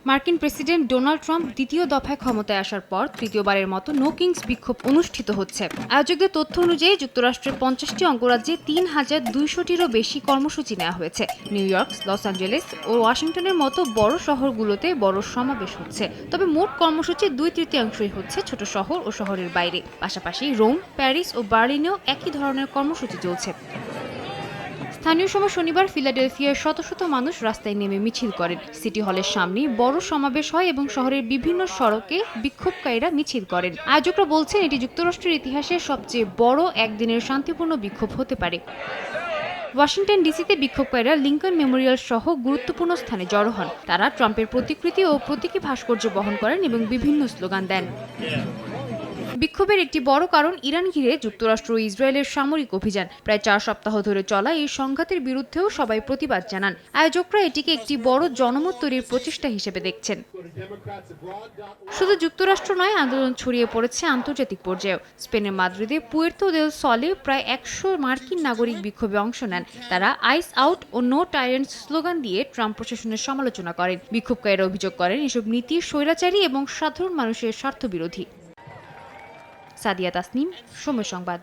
মার্কিন president Donald Trump দ্বিতীয় দফায় ক্ষমতায় আসার পর তৃতীয়বারের মতো নো কিংস বিক্ষোভ অনুষ্ঠিত হচ্ছে। আয়োজকদের তথ্য অনুযায়ী যুক্তরাষ্ট্রের ৫০টি অঙ্গরাজ্যে ৩,২০০টিরও বেশি কর্মসূচি নেওয়া হয়েছে। নিউ ইয়র্ক, লস অ্যাঞ্জেলেস ও ওয়াশিংটনের মতো বড় শহরগুলোতে বড় সমাবেশ হচ্ছে। তবে মোট কর্মসূচির ২/৩ হচ্ছে ছোট শহর ও শহরের বাইরে। পাশাপাশি রোম, প্যারিস ও বার্লিনেও একই ধরনের কর্মসূচি চলছে। স্থানীয় সময় শনিবার ফিলাডেলফিয়ায় শত শত মানুষ রাস্তায় নেমে মিছিল করেন। সিটি হলের সামনে বড় সমাবেশ হয় এবং শহরের বিভিন্ন সড়কে বিক্ষোভকারীরা মিছিল করেন। আয়োজকরা বলছেন এটি যুক্তরাষ্ট্রের ইতিহাসে সবচেয়ে বড় একদিনের শান্তিপূর্ণ বিক্ষোভ হতে পারে। ওয়াশিংটন ডিসিতে বিক্ষোভকারীরা লিংকন মেমোরিয়াল সহ গুরুত্বপূর্ণ স্থানে জড়ো হন। তারা ট্রাম্পের প্রতিকৃতি ও প্রতীকী ভাস্কর্য বহন করেন এবং বিভিন্ন স্লোগান দেন। বিক্ষোভের একটি বড় কারণ ইরান ঘিরে যুক্তরাষ্ট্র ও ইসরায়েলের সামরিক অভিযান। প্রায় ৪ সপ্তাহ ধরে চলা এই সংঘাতের বিরুদ্ধেও সবাই প্রতিবাদ জানান। আয়োজকরা এটিকে একটি বড় জনমত তৈরির প্রচেষ্টা হিসেবে দেখছেন। শুধু যুক্তরাষ্ট্র নয়, আন্দোলন ছড়িয়ে পড়েছে আন্তর্জাতিক পর্যায়েও। স্পেনের মাদ্রিদে পুয়ের্তো দেল সলে প্রায় ১০০ মার্কিন নাগরিক বিক্ষোভে অংশ নেন। তারা আইস আউট ও নো টাইরেন্টস স্লোগান দিয়ে ট্রাম্প প্রশাসনের সমালোচনা করেন। বিক্ষোভকারীরা অভিযোগ করেন এসব নীতি স্বৈরাচারী এবং সাধারণ মানুষের স্বার্থবিরোধী। সাদিয়া তাসনিম, সময় সংবাদ।